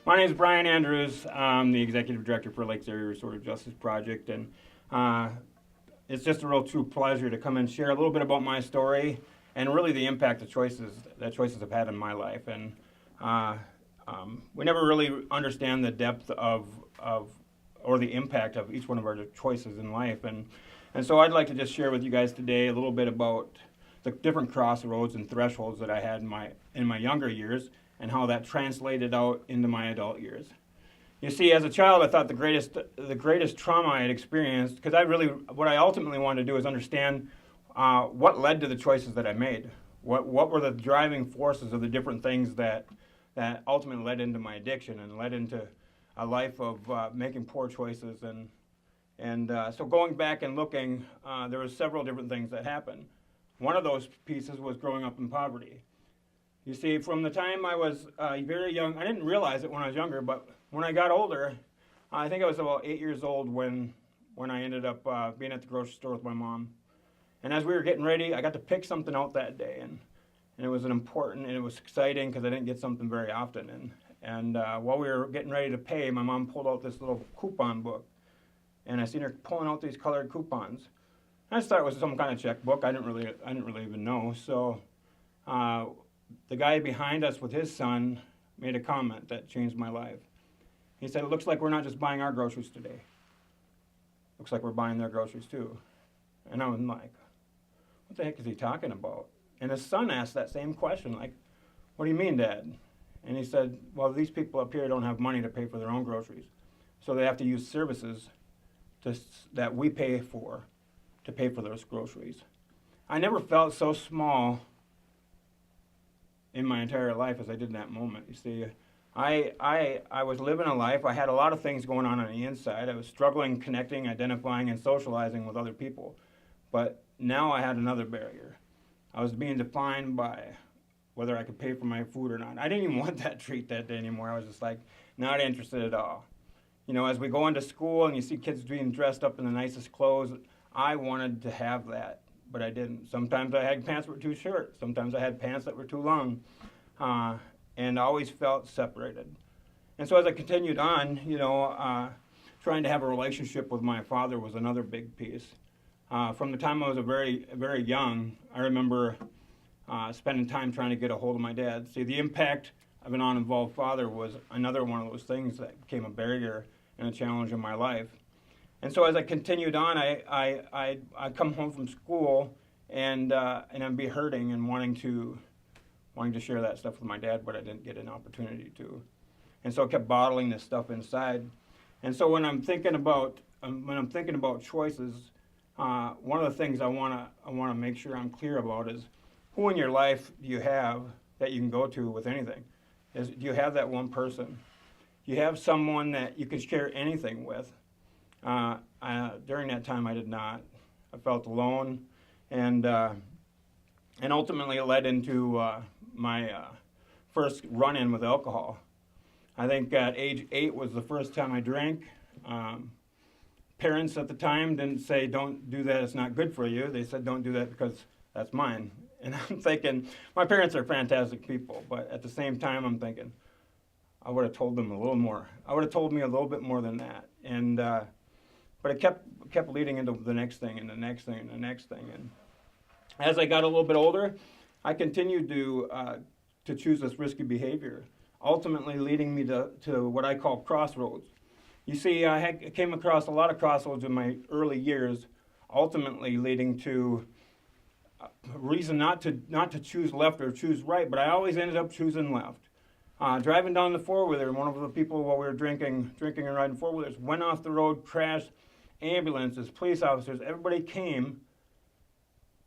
My name is Brian Andrews. I'm the Executive Director for Lakes Area Restorative Justice Project, and it's just a real true pleasure to come and share a little bit about my story and really the impact that choices have had in my life. And we never really understand the depth of or the impact of each one of our choices in life. And so I'd like to just share with you guys today a little bit about the different crossroads and thresholds that I had in my younger years and how that translated out into my adult years. You see, as a child, I thought the greatest trauma I had experienced, because what I ultimately wanted to do is understand what led to the choices that I made. What were the driving forces of the different things that ultimately led into my addiction and led into a life of making poor choices. And so going back and looking, there were several different things that happened. One of those pieces was growing up in poverty. You see, from the time I was very young, I didn't realize it when I was younger, but when I got older, I think I was about 8 years old when I ended up being at the grocery store with my mom. And as we were getting ready, I got to pick something out that day, and it was and it was exciting because I didn't get something very often. And while we were getting ready to pay, my mom pulled out this little coupon book, and I seen her pulling out these colored coupons. I just thought it was some kind of checkbook. I didn't really even know. So the guy behind us with his son made a comment that changed my life. He said, "It looks like we're not just buying our groceries today. Looks like we're buying their groceries too." And I was like, what the heck is he talking about? And his son asked that same question, like, "What do you mean, Dad?" And he said, "Well, these people up here don't have money to pay for their own groceries. So they have to use services that we pay for to pay for those groceries." I never felt so small in my entire life as I did in that moment. You see, I was living a life. I had a lot of things going on the inside. I was struggling, connecting, identifying, and socializing with other people. But now I had another barrier. I was being defined by whether I could pay for my food or not. I didn't even want that treat that day anymore. I was just like, not interested at all. You know, as we go into school and you see kids being dressed up in the nicest clothes, I wanted to have that, but I didn't. Sometimes I had pants that were too short. Sometimes I had pants that were too long, and I always felt separated. And so as I continued on, trying to have a relationship with my father was another big piece. From the time I was very, very young, I remember spending time trying to get a hold of my dad. See, the impact of an uninvolved father was another one of those things that became a barrier and a challenge in my life. And so as I continued on, I come home from school and I'd be hurting and wanting to share that stuff with my dad, but I didn't get an opportunity to. And so I kept bottling this stuff inside. And so when I'm thinking about choices, one of the things I want to make sure I'm clear about is who in your life do you have that you can go to with anything? Do you have that one person? Do you have someone that you can share anything with? During that time, I did not. I felt alone, and ultimately it led into my first run-in with alcohol. I think at age 8 was the first time I drank. Parents at the time didn't say, "Don't do that, it's not good for you." They said, "Don't do that because that's mine." And I'm thinking, my parents are fantastic people, but at the same time, I'm thinking, I would have told them a little more. I would have told me a little bit more than that. And but it kept leading into the next thing and the next thing and the next thing. And as I got a little bit older, I continued to choose this risky behavior, ultimately leading me to what I call crossroads. You see, I came across a lot of crossroads in my early years, ultimately leading to a reason not to choose left or choose right, but I always ended up choosing left. Driving down the four-wheeler, one of the people while we were drinking and riding four-wheelers went off the road, crashed. Ambulances, police officers, everybody came,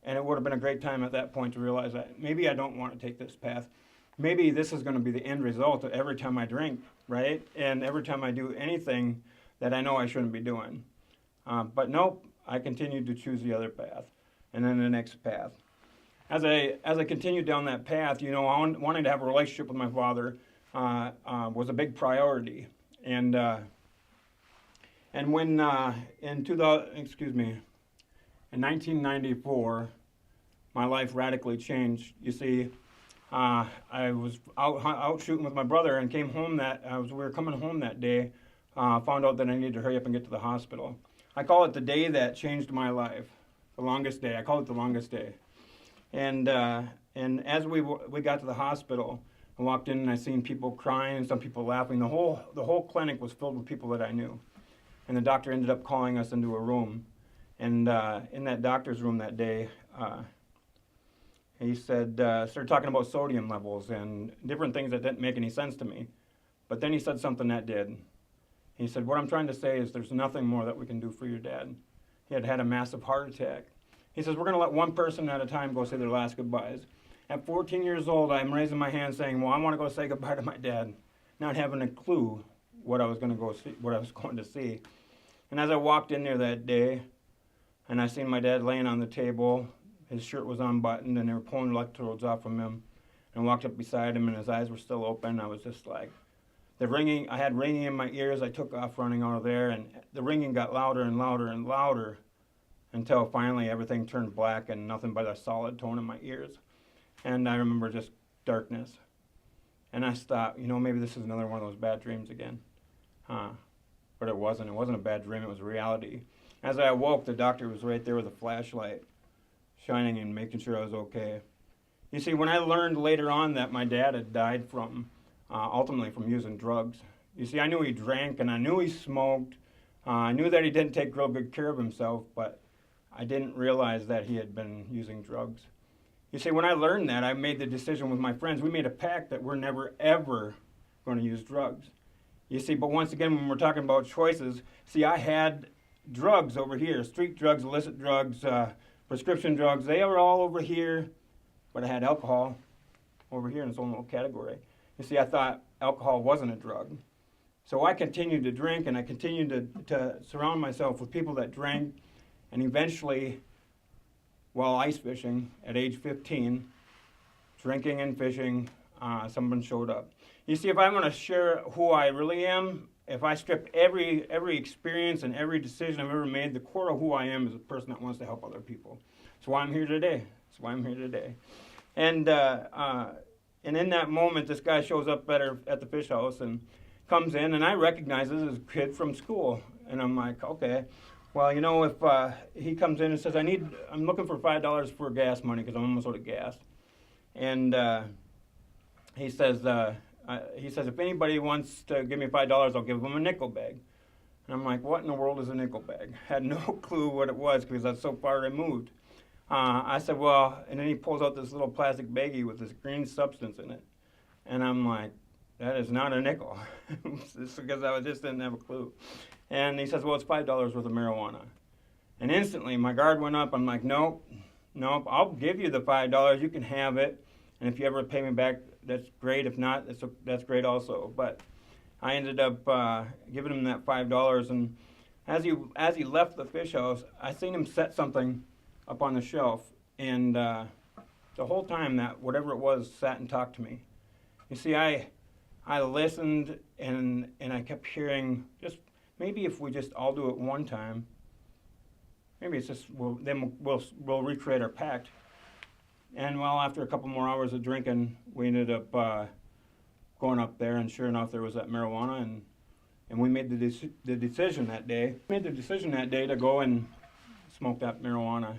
and it would have been a great time at that point to realize that maybe I don't want to take this path. Maybe this is going to be the end result of every time I drink, right? And every time I do anything that I know I shouldn't be doing. But nope, I continued to choose the other path, and then the next path. As I continued down that path, wanting to have a relationship with my father was a big priority, and when in 1994, my life radically changed. You see, I was out shooting with my brother and came home we were coming home that day, found out that I needed to hurry up and get to the hospital. I call it the day that changed my life, the longest day. I call it the longest day. And as we got to the hospital, I walked in and I seen people crying and some people laughing. The whole clinic was filled with people that I knew. And the doctor ended up calling us into a room. And in that doctor's room that day, he said, started talking about sodium levels and different things that didn't make any sense to me. But then he said something that did. He said, what I'm trying to say is there's nothing more that we can do for your dad. He had had a massive heart attack. He says, we're going to let one person at a time go say their last goodbyes. At 14 years old, I'm raising my hand saying, well, I want to go say goodbye to my dad, not having a clue what I was going to see. And as I walked in there that day, and I seen my dad laying on the table, his shirt was unbuttoned, and they were pulling electrodes off of him, and I walked up beside him, and his eyes were still open. I was just like, I had ringing in my ears. I took off running out of there, and the ringing got louder and louder and louder until finally everything turned black and nothing but a solid tone in my ears. And I remember just darkness. And I thought, maybe this is another one of those bad dreams again. But it wasn't. It wasn't a bad dream. It was reality. As I awoke, the doctor was right there with a flashlight, shining and making sure I was okay. You see, when I learned later on that my dad had died ultimately from using drugs. You see, I knew he drank and I knew he smoked. I knew that he didn't take real good care of himself, but I didn't realize that he had been using drugs. You see, when I learned that, I made the decision with my friends. We made a pact that we're never, ever going to use drugs. You see, but once again, when we're talking about choices, see, I had drugs over here, street drugs, illicit drugs, prescription drugs. They were all over here, but I had alcohol over here in its own little category. You see, I thought alcohol wasn't a drug. So I continued to drink, and I continued to surround myself with people that drank, and eventually, while ice fishing at age 15, drinking and fishing, someone showed up. You see, if I'm going to share who I really am, if I strip every experience and every decision I've ever made, the core of who I am is a person that wants to help other people. That's why I'm here today. And in that moment, this guy shows up at the fish house and comes in, and I recognize this as a kid from school. And I'm like, okay, well, if he comes in and says, I'm looking for $5 for gas money because I'm almost out of gas. And he says, if anybody wants to give me $5, I'll give them a nickel bag. And I'm like, what in the world is a nickel bag? I had no clue what it was because I was so far removed. I said, well, and then he pulls out this little plastic baggie with this green substance in it. And I'm like, that is not a nickel. It's because I just didn't have a clue. And he says, well, it's $5 worth of marijuana. And instantly my guard went up. I'm like, nope, I'll give you the $5. You can have it. And if you ever pay me back, that's great. If not, that's great also. But I ended up giving him that $5. And as he left the fish house, I seen him set something up on the shelf. And the whole time that whatever it was sat and talked to me. You see, I listened and I kept hearing, just maybe if we just all do it one time, maybe it's just we'll recreate our pact. And well, after a couple more hours of drinking, we ended up going up there, and sure enough, there was that marijuana, and we made the decision that day. We made the decision that day to go and smoke that marijuana.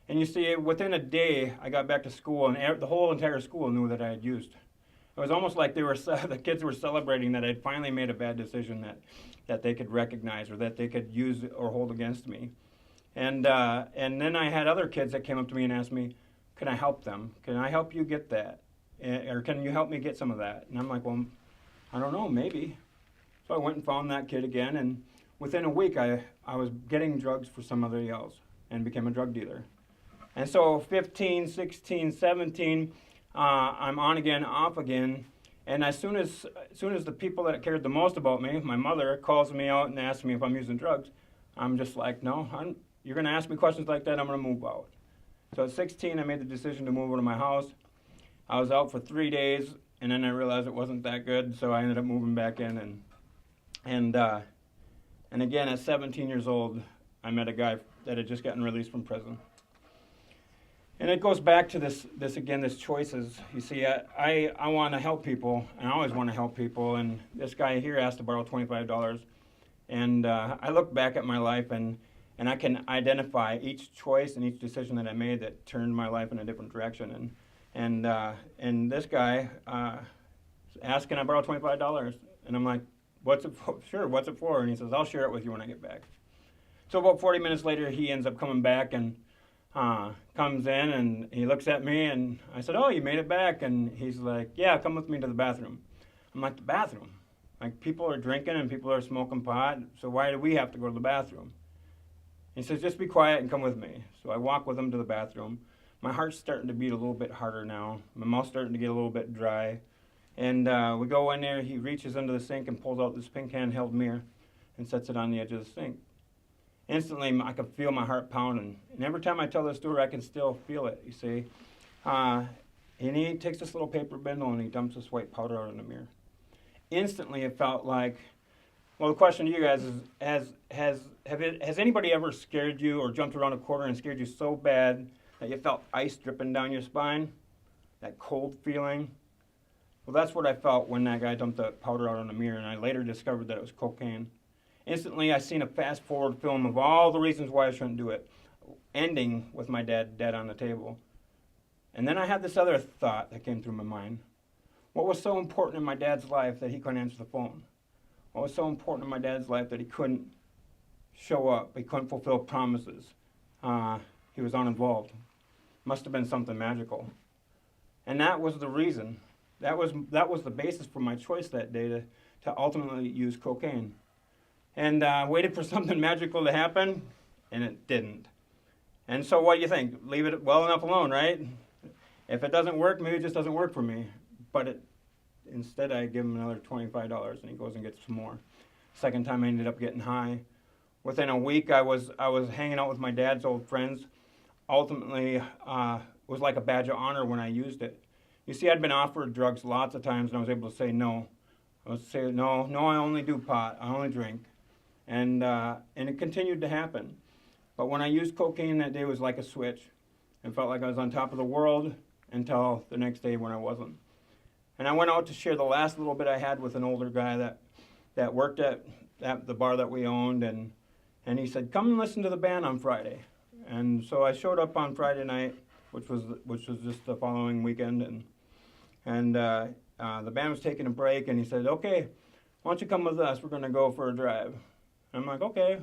And you see, within a day, I got back to school, and the whole entire school knew that I had used. It was almost like the kids were celebrating that I'd finally made a bad decision that they could recognize or that they could use or hold against me. And then I had other kids that came up to me and asked me, can I help them? Can I help you get that? Or can you help me get some of that? And I'm like, well, I don't know, maybe. So I went and found that kid again, and within a week I was getting drugs for somebody else and became a drug dealer. And so 15, 16, 17, I'm on again, off again, and as soon as the people that cared the most about me, my mother, calls me out and asks me if I'm using drugs, I'm just like, no, you're going to ask me questions like that, I'm going to move out. So at 16, I made the decision to move over to my house. I was out for 3 days, and then I realized it wasn't that good, so I ended up moving back in. And again, at 17 years old, I met a guy that had just gotten released from prison. And it goes back to this choices. You see, I want to help people, and I always want to help people. And this guy here asked to borrow $25, and I look back at my life, and I can identify each choice and each decision that I made that turned my life in a different direction. And this guy asked, "Can I borrow $25?" And I'm like, "What's it for?" "Sure, what's it for?" And he says, "I'll share it with you when I get back." So about 40 minutes later, he ends up coming back and comes in, and he looks at me, and I said, "Oh, you made it back?" And he's like, "Yeah, come with me to the bathroom." I'm like, "The bathroom? Like, people are drinking and people are smoking pot, so why do we have to go to the bathroom?" He says, "Just be quiet and come with me." So I walk with him to the bathroom. My heart's starting to beat a little bit harder now. My mouth's starting to get a little bit dry. And we go in there, he reaches under the sink and pulls out this pink handheld mirror and sets it on the edge of the sink. Instantly, I can feel my heart pounding. And every time I tell this story, I can still feel it, you see. And he takes this little paper bindle and he dumps this white powder out in the mirror. Instantly, it felt like, well, the question to you guys is, has anybody ever scared you or jumped around a corner and scared you so bad that you felt ice dripping down your spine? That cold feeling? Well, that's what I felt when that guy dumped the powder out on the mirror, and I later discovered that it was cocaine. Instantly, I seen a fast-forward film of all the reasons why I shouldn't do it, ending with my dad dead on the table. And then I had this other thought that came through my mind. What was so important in my dad's life that he couldn't answer the phone? What was so important in my dad's life that he couldn't show up? He couldn't fulfill promises. He was uninvolved. Must have been something magical. And that was the reason. That was the basis for my choice that day to ultimately use cocaine. And waited for something magical to happen, and it didn't. And so what do you think? Leave it well enough alone, right? If it doesn't work, maybe it just doesn't work for me. But instead, I give him another $25, and he goes and gets some more. Second time, I ended up getting high. Within a week, I was hanging out with my dad's old friends. Ultimately, it was like a badge of honor when I used it. You see, I'd been offered drugs lots of times, and I was able to say no. I would say, no, I only do pot. I only drink. And it continued to happen. But when I used cocaine that day, it was like a switch. It felt like I was on top of the world until the next day when I wasn't. And I went out to share the last little bit I had with an older guy that worked at the bar that we owned, and he said, "Come and listen to the band on Friday." And so I showed up on Friday night, which was just the following weekend, and the band was taking a break, and he said, "Okay, why don't you come with us? We're going to go for a drive." I'm like, "Okay."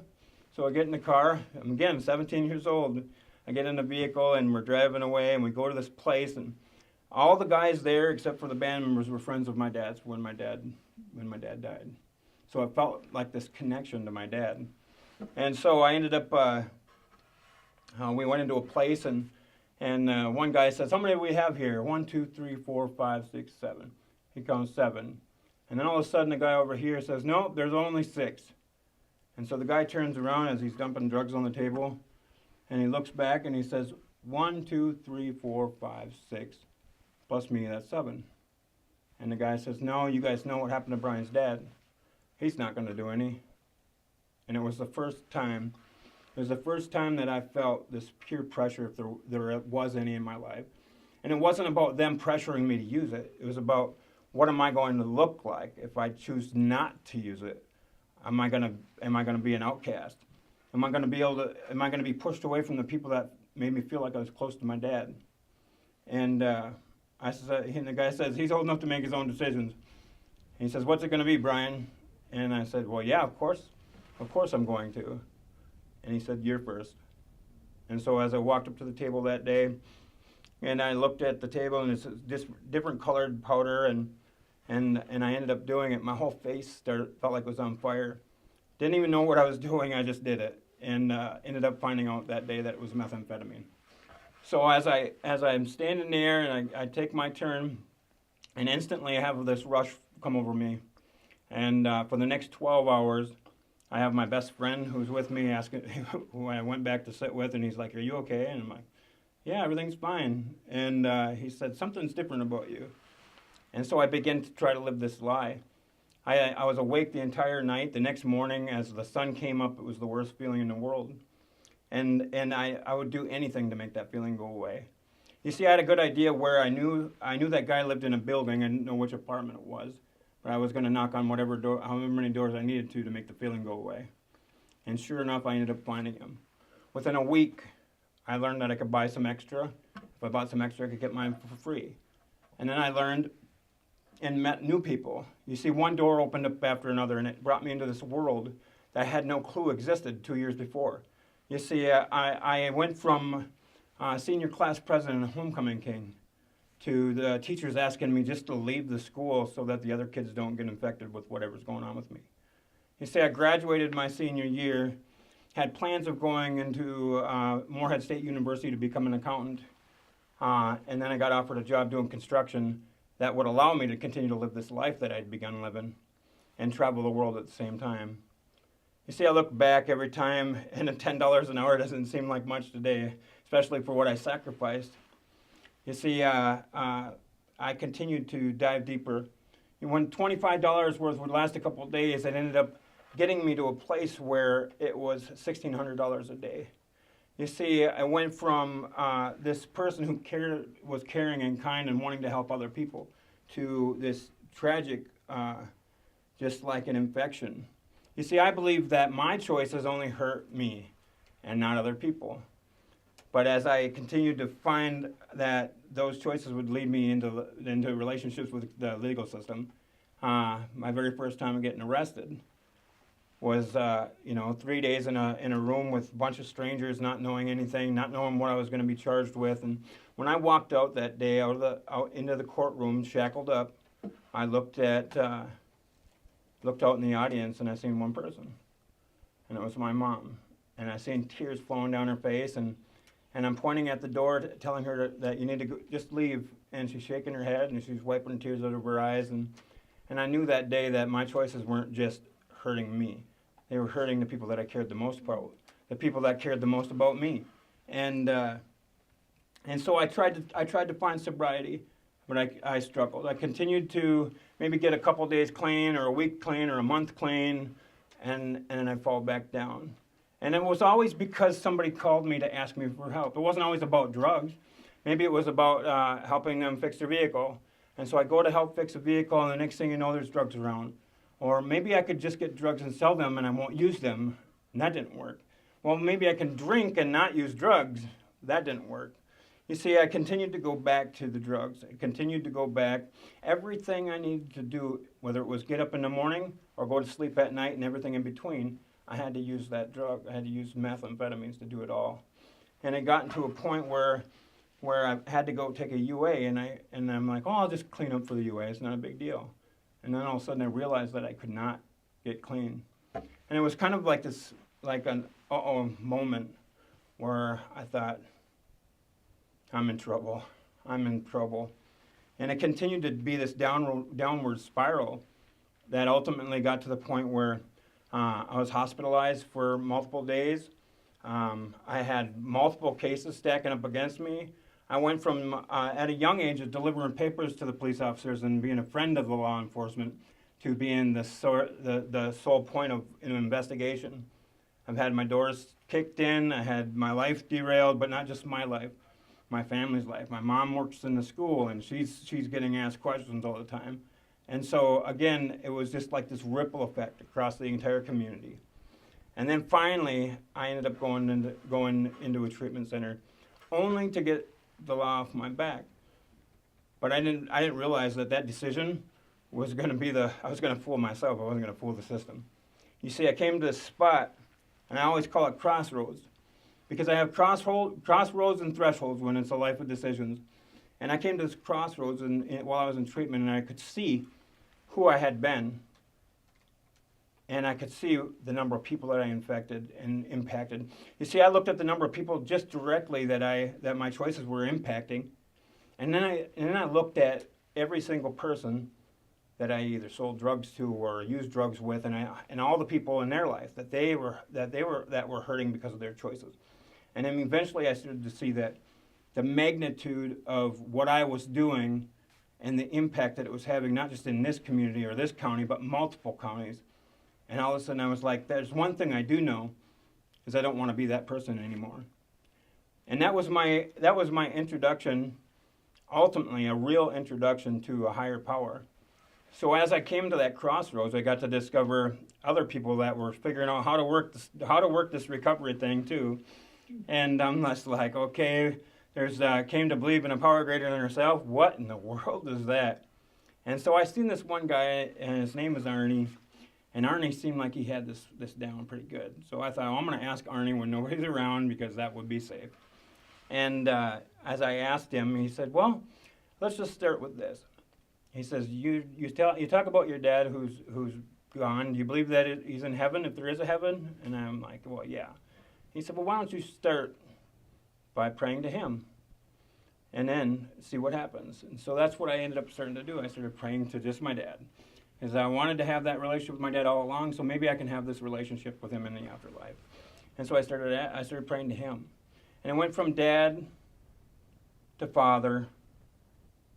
So I get in the car. I'm, again, 17 years old. I get in the vehicle, and we're driving away, and we go to this place, and all the guys there, except for the band members, were friends of my dad's when my dad died. So I felt like this connection to my dad. And so I ended up, we went into a place, and one guy says, "How many do we have here?" 1, 2, 3, 4, 5, 6, 7. He counts 7. And then all of a sudden, the guy over here says, "No, there's only 6. And so the guy turns around as he's dumping drugs on the table, and he looks back and he says, 1, 2, 3, 4, 5, 6, plus me, that's 7. And the guy says, "No, you guys know what happened to Brian's dad. He's not going to do any." And it was the first time that I felt this peer pressure, if there was any in my life. And it wasn't about them pressuring me to use it. It was about, what am I going to look like if I choose not to use it? Am I going to be an outcast? Am I going to be pushed away from the people that made me feel like I was close to my dad? And the guy says, he's old enough to make his own decisions. He says, "What's it going to be, Brian?" And I said, "Well, yeah, of course I'm going to." And he said, "You're first." And so as I walked up to the table that day, and I looked at the table, and it's this different colored powder, and I ended up doing it. My whole face felt like it was on fire. Didn't even know what I was doing. I just did it, and ended up finding out that day that it was methamphetamine. So as I'm standing there, and I take my turn, and instantly I have this rush come over me. And for the next 12 hours, I have my best friend who's with me, who I went back to sit with, and he's like, "Are you okay?" And I'm like, "Yeah, everything's fine." And he said, "Something's different about you." And so I began to try to live this lie. I was awake the entire night. The next morning, as the sun came up, it was the worst feeling in the world. And I would do anything to make that feeling go away. You see, I had a good idea where I knew that guy lived in a building. I didn't know which apartment it was, but I was going to knock on whatever door, however many doors I needed to make the feeling go away. And sure enough, I ended up finding him. Within a week, I learned that I could buy some extra. If I bought some extra, I could get mine for free. And then I learned and met new people. You see, one door opened up after another, and it brought me into this world that I had no clue existed 2 years before. You see, I went from senior class president and homecoming king to the teachers asking me just to leave the school so that the other kids don't get infected with whatever's going on with me. You see, I graduated my senior year, had plans of going into Morehead State University to become an accountant, and then I got offered a job doing construction that would allow me to continue to live this life that I'd begun living and travel the world at the same time. You see, I look back every time, and $10 an hour doesn't seem like much today, especially for what I sacrificed. You see, I continued to dive deeper. And when $25 worth would last a couple of days, it ended up getting me to a place where it was $1,600 a day. You see, I went from this person who was caring and kind and wanting to help other people to this tragic, just like an infection. You see, I believe that my choices only hurt me and not other people. But as I continued to find that those choices would lead me into relationships with the legal system, my very first time of getting arrested was 3 days in a room with a bunch of strangers, not knowing anything, not knowing what I was going to be charged with. And when I walked out that day out into the courtroom, shackled up, I looked out in the audience, and I seen one person, and it was my mom. And I seen tears flowing down her face, and I'm pointing at the door, telling her that you need to just leave. And she's shaking her head, and she's wiping tears out of her eyes. And I knew that day that my choices weren't just hurting me. They were hurting the people that I cared the most about, the people that cared the most about me. And so I tried to find sobriety, but I struggled. I continued to maybe get a couple days clean, or a week clean, or a month clean, and I fall back down. And it was always because somebody called me to ask me for help. It wasn't always about drugs. Maybe it was about helping them fix their vehicle. And so I go to help fix a vehicle, and the next thing you know, there's drugs around. Or maybe I could just get drugs and sell them, and I won't use them, and that didn't work. Well, maybe I can drink and not use drugs. That didn't work. You see, I continued to go back to the drugs. I continued to go back. Everything I needed to do, whether it was get up in the morning or go to sleep at night and everything in between, I had to use that drug. I had to use methamphetamines to do it all. And it got to a point where I had to go take a UA, and I'm like, I'll just clean up for the UA. It's not a big deal. And then all of a sudden I realized that I could not get clean. And it was kind of like this, like an moment where I thought, I'm in trouble. And it continued to be this downward spiral that ultimately got to the point where I was hospitalized for multiple days. I had multiple cases stacking up against me. I went from, at a young age, of delivering papers to the police officers and being a friend of the law enforcement to being the sole point of an investigation. I've had my doors kicked in. I had my life derailed, but not just my life, my family's life. My mom works in the school, and she's getting asked questions all the time. And so, again, it was just like this ripple effect across the entire community. And then finally, I ended up going into a treatment center, only to get the law off my back. But I didn't realize that decision was going to be I was going to fool myself. I wasn't going to fool the system. You see, I came to this spot, and I always call it crossroads, because I have crossroads and thresholds when it's a life of decisions. And I came to this crossroads while I was in treatment, and I could see who I had been, and I could see the number of people that I infected and impacted. You see, I looked at the number of people just directly that my choices were impacting, and then I looked at every single person that I either sold drugs to or used drugs with, and all the people in their life that were hurting because of their choices. And then eventually I started to see that the magnitude of what I was doing and the impact that it was having, not just in this community or this county, but multiple counties. And all of a sudden I was like, there's one thing I do know, is I don't want to be that person anymore. And that was my introduction, ultimately a real introduction to a higher power. So as I came to that crossroads, I got to discover other people that were figuring out how to work this recovery thing too. And I'm just like, okay, there's came to believe in a power greater than herself. What in the world is that? And so I seen this one guy, and his name is Arnie. And Arnie seemed like he had this down pretty good. So I thought, well, I'm going to ask Arnie when nobody's around because that would be safe. And as I asked him, he said, well, let's just start with this. He says, you talk about your dad who's gone. Do you believe that he's in heaven, if there is a heaven? And I'm like, well, yeah. He said, well, why don't you start by praying to him and then see what happens? And so that's what I ended up starting to do. I started praying to just my dad. Because I wanted to have that relationship with my dad all along, so maybe I can have this relationship with him in the afterlife. And so I started praying to him. And it went from dad to father.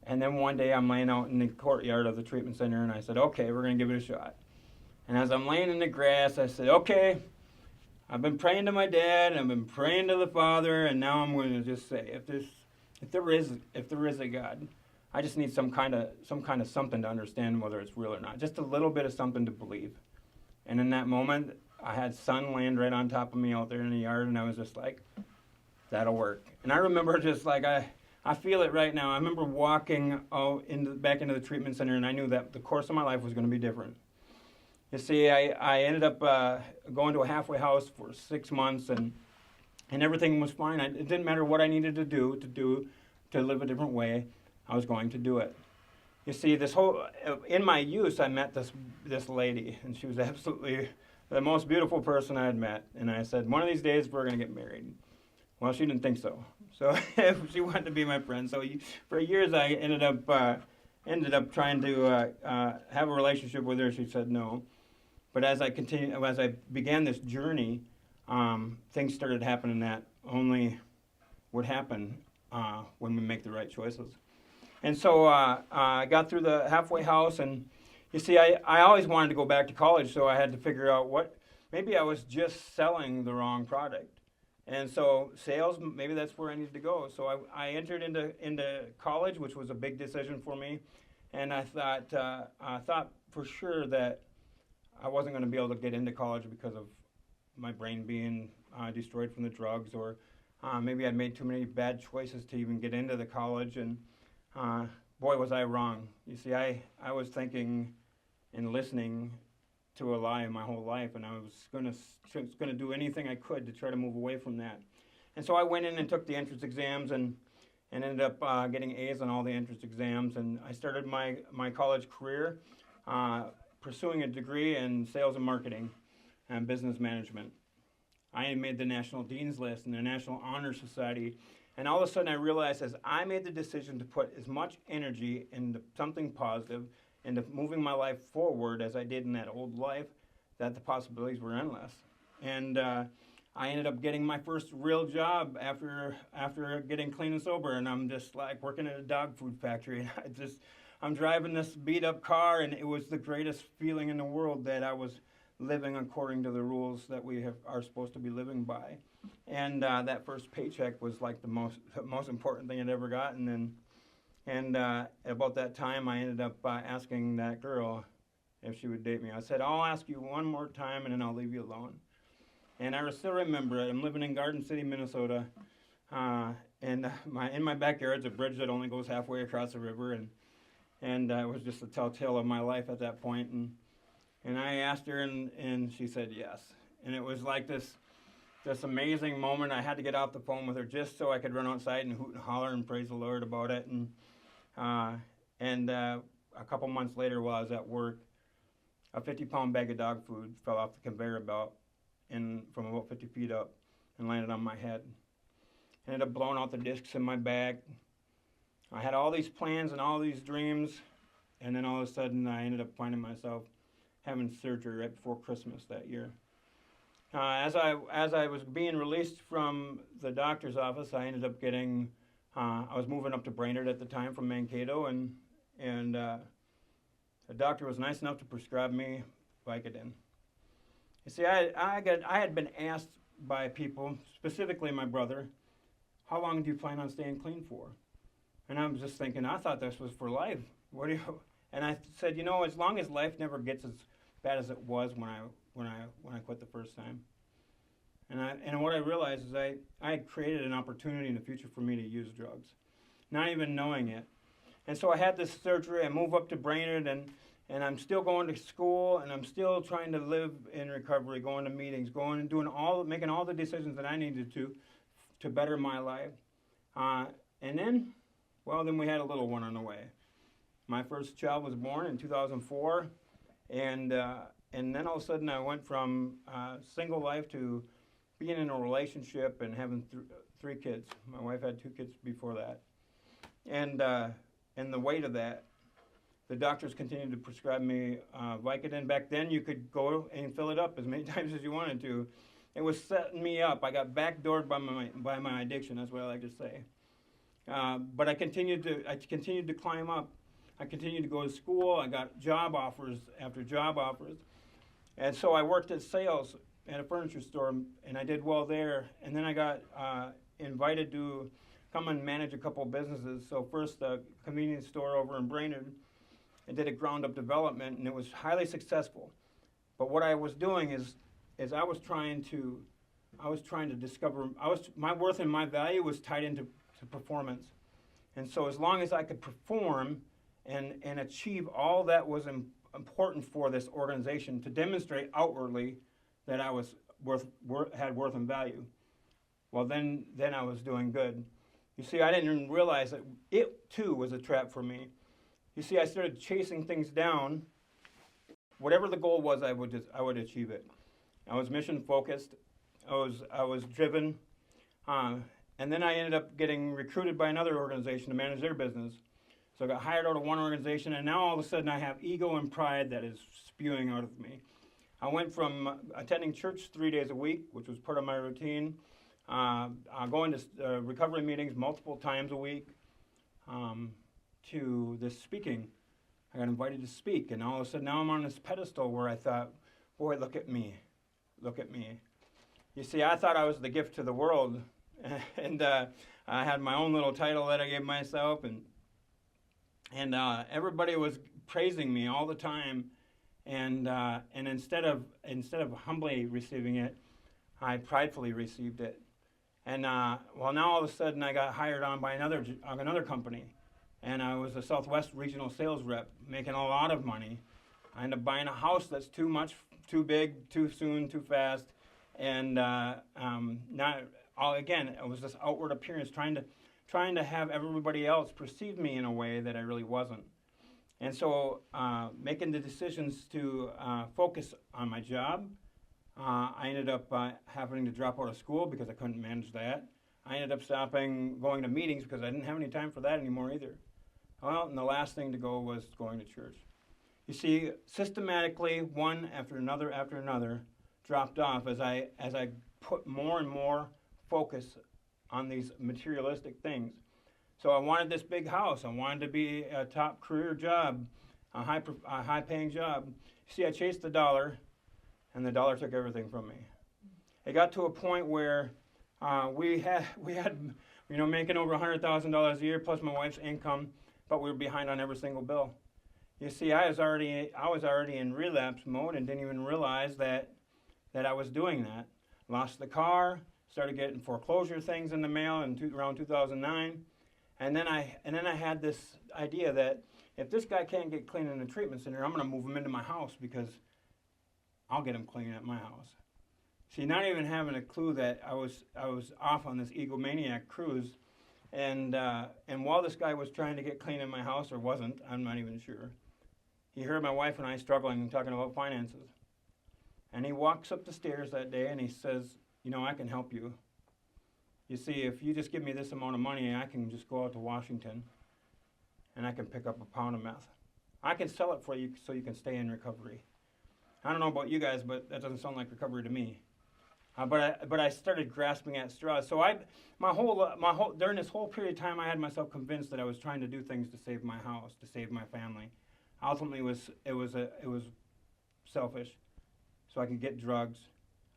And then one day I'm laying out in the courtyard of the treatment center, and I said, okay, we're going to give it a shot. And as I'm laying in the grass, I said, okay, I've been praying to my dad, I've been praying to the Father, and now I'm going to just say, if there is a God, I just need some kind of something to understand whether it's real or not. Just a little bit of something to believe. And in that moment, I had sun land right on top of me out there in the yard, and I was just like, that'll work. And I remember just like I feel it right now. I remember walking out back into the treatment center, and I knew that the course of my life was going to be different. You see, I ended up going to a halfway house for 6 months, and everything was fine. It didn't matter what I needed to do to live a different way. I was going to do it. You see, in my youth, I met this lady, and she was absolutely the most beautiful person I had met. And I said, one of these days we're going to get married. Well, she didn't think so. So she wanted to be my friend. So for years, I ended up trying to have a relationship with her. She said no. But as I began this journey, things started happening that only would happen when we make the right choices. And so I got through the halfway house, and you see, I always wanted to go back to college, so I had to figure out maybe I was just selling the wrong product. And so sales, maybe that's where I needed to go. So I entered into college, which was a big decision for me. And I thought for sure that I wasn't going to be able to get into college because of my brain being destroyed from the drugs, or maybe I'd made too many bad choices to even get into the college. And boy, was I wrong. You see, I was thinking and listening to a lie my whole life, and I was going to do anything I could to try to move away from that. And so I went in and took the entrance exams and ended up getting A's on all the entrance exams. And I started my college career pursuing a degree in sales and marketing and business management. I made the National Dean's List and the National Honor Society. And all of a sudden I realized as I made the decision to put as much energy into something positive, into moving my life forward as I did in that old life, that the possibilities were endless. And I ended up getting my first real job after getting clean and sober, and I'm just like working at a dog food factory. I'm driving this beat up car, and it was the greatest feeling in the world that I was living according to the rules that we are supposed to be living by. And that first paycheck was like the most important thing I'd ever gotten. And about that time, I ended up asking that girl if she would date me. I said, I'll ask you one more time, and then I'll leave you alone. And I still remember it. I'm living in Garden City, Minnesota, and in my backyard is a bridge that only goes halfway across the river, and it was just a telltale of my life at that point. And I asked her, and she said yes. And it was like this amazing moment. I had to get off the phone with her just so I could run outside and hoot and holler and praise the Lord about it. And a couple months later, while I was at work, a 50-pound bag of dog food fell off the conveyor belt from about 50 feet up and landed on my head. Ended up blowing out the discs in my back. I had all these plans and all these dreams, and then all of a sudden I ended up finding myself having surgery right before Christmas that year. As I was being released from the doctor's office, I ended up getting, I was moving up to Brainerd at the time from Mankato, and the doctor was nice enough to prescribe me Vicodin. You see, I had been asked by people, specifically my brother, how long do you plan on staying clean for? And I'm just thinking, I thought this was for life. What do you? And I said, you know, as long as life never gets as bad as it was when I quit the first time. And what I realized is I had created an opportunity in the future for me to use drugs, not even knowing it. And so I had this surgery. I moved up to Brainerd, and I'm still going to school, and I'm still trying to live in recovery, going to meetings, going and making all the decisions that I needed to better my life. And then we had a little one on the way. My first child was born in 2004, and then all of a sudden I went from single life to being in a relationship and having three kids. My wife had 2 kids before that, and the weight of that, the doctors continued to prescribe me Vicodin. Back then, you could go and fill it up as many times as you wanted to. It was setting me up. I got backdoored by my addiction. That's what I like to say. But I continued to climb up. I continued to go to school. I got job offers after job offers. And so I worked at sales at a furniture store, and I did well there. And then I got invited to come and manage a couple of businesses. So first, a convenience store over in Brainerd. I did a ground-up development, and it was highly successful. But what I was doing is I was trying to discover, my worth and my value was tied into performance. And so as long as I could perform and achieve all that was important for this organization to demonstrate outwardly that I was had worth and value, well, then I was doing good. You see, I didn't even realize that it too was a trap for me. You see, I started chasing things down. Whatever the goal was, I would achieve it. I was mission focused. I was driven, and then I ended up getting recruited by another organization to manage their business. So I got hired out of one organization, and now all of a sudden I have ego and pride that is spewing out of me. I went from attending church 3 days a week, which was part of my routine, going to recovery meetings multiple times a week, to this speaking. I got invited to speak, and all of a sudden now I'm on this pedestal where I thought, boy, look at me. Look at me. You see, I thought I was the gift to the world, and I had my own little title that I gave myself, and everybody was praising me all the time, and instead of humbly receiving it, I pridefully received it. And now all of a sudden I got hired on by another company, and I was a Southwest regional sales rep, making a lot of money. I ended up buying a house that's too much, too big, too soon, too fast, and again, it was this outward appearance, trying to have everybody else perceive me in a way that I really wasn't. And so making the decisions to focus on my job, I ended up having to drop out of school because I couldn't manage that. I ended up stopping going to meetings because I didn't have any time for that anymore either. Well, and the last thing to go was going to church. You see, systematically, one after another, dropped off as I put more and more focus on these materialistic things. So I wanted this big house. I wanted to be a top career job, a high-paying job. You see, I chased the dollar, and the dollar took everything from me. It got to a point where we had making over $100,000 a year plus my wife's income, but we were behind on every single bill. You see, I was already in relapse mode and didn't even realize that I was doing that. Lost the car, started getting foreclosure things in the mail around 2009, and then I had this idea that if this guy can't get clean in the treatment center, I'm going to move him into my house because I'll get him clean at my house. See, not even having a clue that I was off on this egomaniac cruise, and while this guy was trying to get clean in my house, or wasn't, I'm not even sure, he heard my wife and I struggling and talking about finances. And he walks up the stairs that day and he says, I can help you. You see, if you just give me this amount of money, I can just go out to Washington and I can pick up a pound of meth. I can sell it for you so you can stay in recovery. I don't know about you guys, but that doesn't sound like recovery to me. But I started grasping at straws. So during this whole period of time, I had myself convinced that I was trying to do things to save my house, to save my family. Ultimately, it was selfish, so I could get drugs.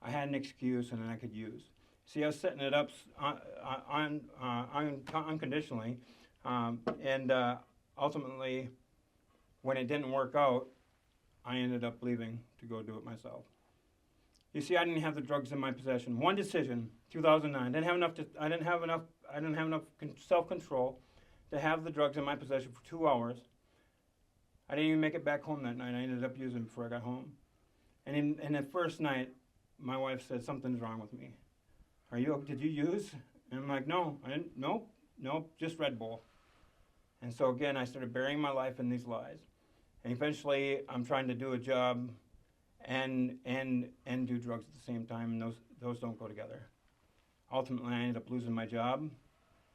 I had an excuse, and then I could use. See, I was setting it up unconditionally, and ultimately, when it didn't work out, I ended up leaving to go do it myself. You see, I didn't have the drugs in my possession. One decision, 2009. I didn't have enough self-control to have the drugs in my possession for 2 hours. I didn't even make it back home that night. I ended up using them before I got home. And in the first night, my wife said, "Something's wrong with me. Did you use?" And I'm like, "No, I didn't. Nope, just Red Bull." And so again, I started burying my life in these lies. And eventually, I'm trying to do a job and do drugs at the same time, and those don't go together. Ultimately, I ended up losing my job,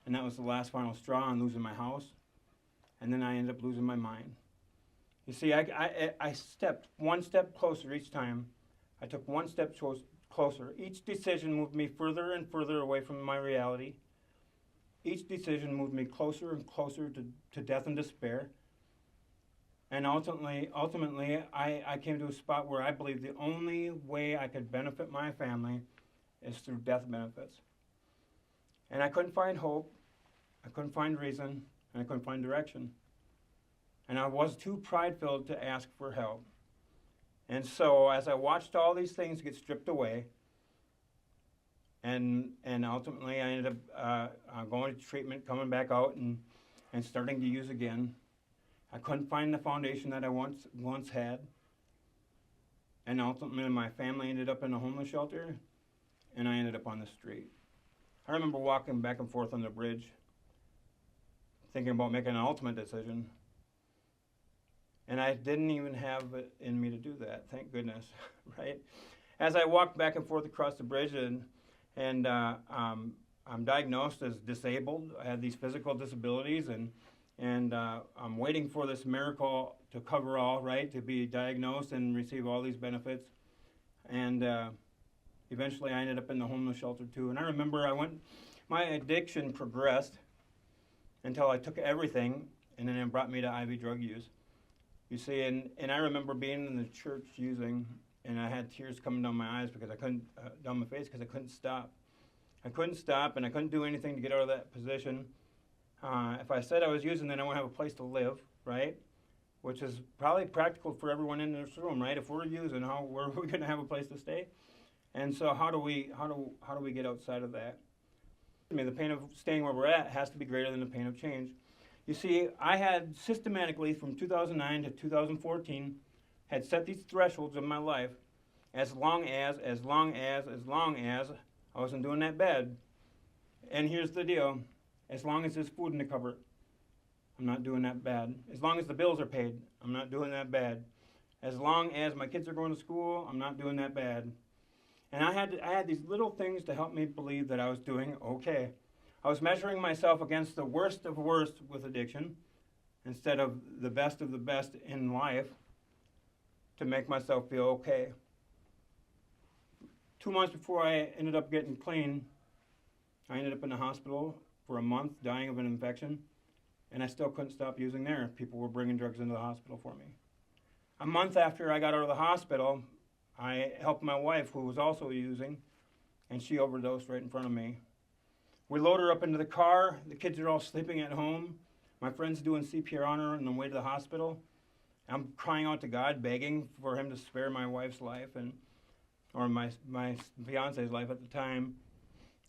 and that was the last final straw on losing my house. And then I ended up losing my mind. You see, I stepped one step closer each time. I took one step closer. Each decision moved me further and further away from my reality. Each decision moved me closer and closer to death and despair. And ultimately, I came to a spot where I believed the only way I could benefit my family is through death benefits. And I couldn't find hope, I couldn't find reason, and I couldn't find direction. And I was too pride-filled to ask for help. And so as I watched all these things get stripped away, and ultimately I ended up going to treatment, coming back out, and starting to use again. I couldn't find the foundation that I once had. And ultimately my family ended up in a homeless shelter, and I ended up on the street. I remember walking back and forth on the bridge, thinking about making an ultimate decision. And I didn't even have it in me to do that, thank goodness, right? As I walked back and forth across the bridge, and I'm diagnosed as disabled. I had these physical disabilities, and I'm waiting for this miracle to cover all, right? To be diagnosed and receive all these benefits. And eventually I ended up in the homeless shelter too. And I remember my addiction progressed until I took everything, and then it brought me to IV drug use. You see, and I remember being in the church using, and I had tears coming down my eyes because down my face because I couldn't stop. I couldn't stop, and I couldn't do anything to get out of that position. If I said I was using, then I wouldn't have a place to live, right? Which is probably practical for everyone in this room, right? If we're using, where are we going to have a place to stay? And so how do we get outside of that? I mean, the pain of staying where we're at has to be greater than the pain of change. You see, I had systematically from 2009 to 2014 had set these thresholds in my life as long as I wasn't doing that bad. And here's the deal. As long as there's food in the cupboard, I'm not doing that bad. As long as the bills are paid, I'm not doing that bad. As long as my kids are going to school, I'm not doing that bad. And I had these little things to help me believe that I was doing okay. I was measuring myself against the worst of worst with addiction instead of the best in life to make myself feel okay. 2 months before I ended up getting clean, I ended up in the hospital for a month, dying of an infection, and I still couldn't stop using there. People were bringing drugs into the hospital for me. A month after I got out of the hospital, I helped my wife, who was also using, and she overdosed right in front of me. We load her up into the car. The kids are all sleeping at home. My friend's doing CPR on her on the way to the hospital. I'm crying out to God, begging for him to spare my wife's life or my fiance's life at the time.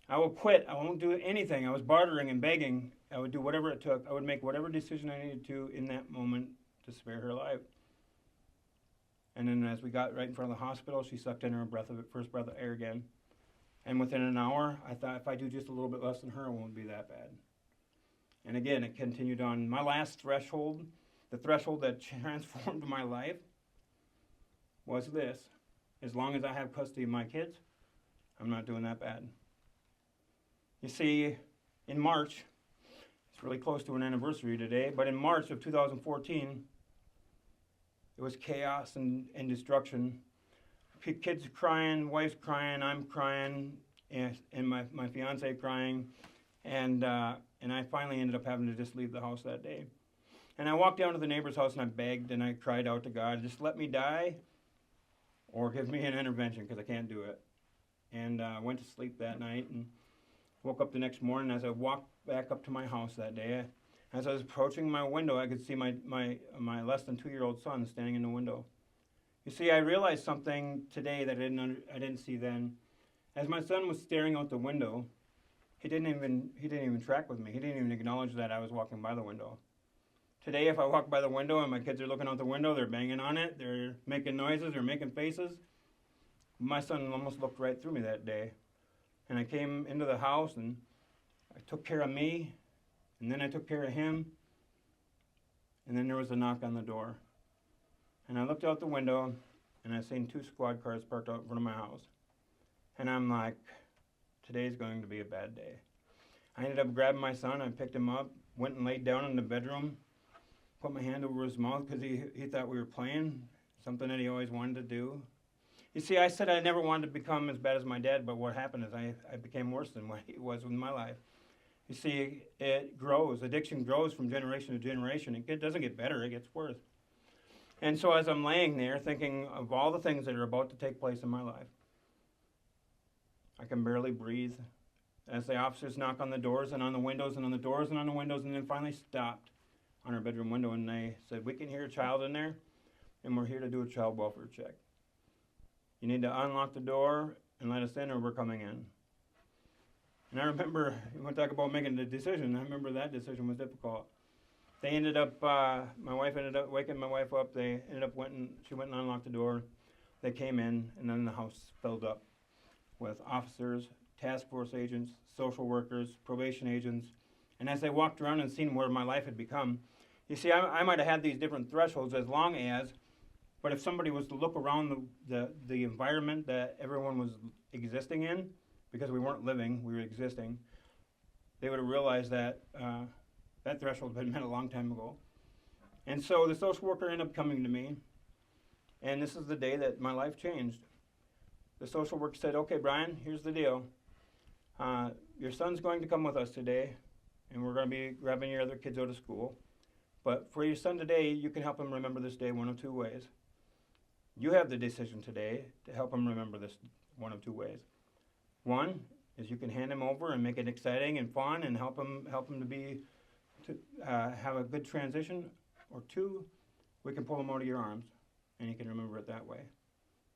I will quit. I won't do anything. I was bartering and begging. I would do whatever it took. I would make whatever decision I needed to in that moment to spare her life. And then as we got right in front of the hospital, she sucked in her first breath of air again. And within an hour, I thought if I do just a little bit less than her, it won't be that bad. And again, it continued on. My last threshold, the threshold that transformed my life, was this. As long as I have custody of my kids, I'm not doing that bad. You see, in March, it's really close to an anniversary today, but in March of 2014, it was chaos and destruction. Kids crying, wife's crying, I'm crying, and my fiance crying, and I finally ended up having to just leave the house that day. And I walked down to the neighbor's house and I begged and I cried out to God, just let me die or give me an intervention because I can't do it. and went to sleep that night and woke up the next morning. As I walked back up to my house that day, as I was approaching my window, I could see my less than 2-year-old son standing in the window. You see, I realized something today that I didn't see then. As my son was staring out the window, he didn't even track with me. He didn't even acknowledge that I was walking by the window. Today, if I walk by the window and my kids are looking out the window, they're banging on it, they're making noises, they're making faces. My son almost looked right through me that day. And I came into the house and I took care of me, and then I took care of him, and then there was a knock on the door. And I looked out the window and I seen 2 squad cars parked out in front of my house. And I'm like, today's going to be a bad day. I ended up grabbing my son, I picked him up, went and laid down in the bedroom, put my hand over his mouth because he thought we were playing, something that he always wanted to do. You see, I said I never wanted to become as bad as my dad, but what happened is I became worse than what he was in my life. You see, it grows. Addiction grows from generation to generation. It doesn't get better, it gets worse. And so as I'm laying there thinking of all the things that are about to take place in my life, I can barely breathe. As the officers knock on the doors and on the windows and on the doors and on the windows, and then finally stopped on our bedroom window, and they said, "We can hear a child in there, and we're here to do a child welfare check. You need to unlock the door and let us in, or we're coming in." And I remember, you want to talk about making a decision, I remember that decision was difficult. They ended up, my wife ended up waking my wife up. She went and unlocked the door. They came in, and then the house filled up with officers, task force agents, social workers, probation agents. And as they walked around and seen where my life had become, you see, I might have had these different thresholds but if somebody was to look around the environment that everyone was existing in, because we weren't living, we were existing, they would have realized that that threshold had been met a long time ago. And so the social worker ended up coming to me, and this is the day that my life changed. The social worker said, "Okay, Brian, here's the deal. Your son's going to come with us today, and we're going to be grabbing your other kids out of school. But for your son today, you can help him remember this day one of 2 ways. You have the decision today to help him remember this one of 2 ways. One is you can hand him over and make it exciting and fun and help him to have a good transition. Or 2, we can pull him out of your arms, and he can remember it that way.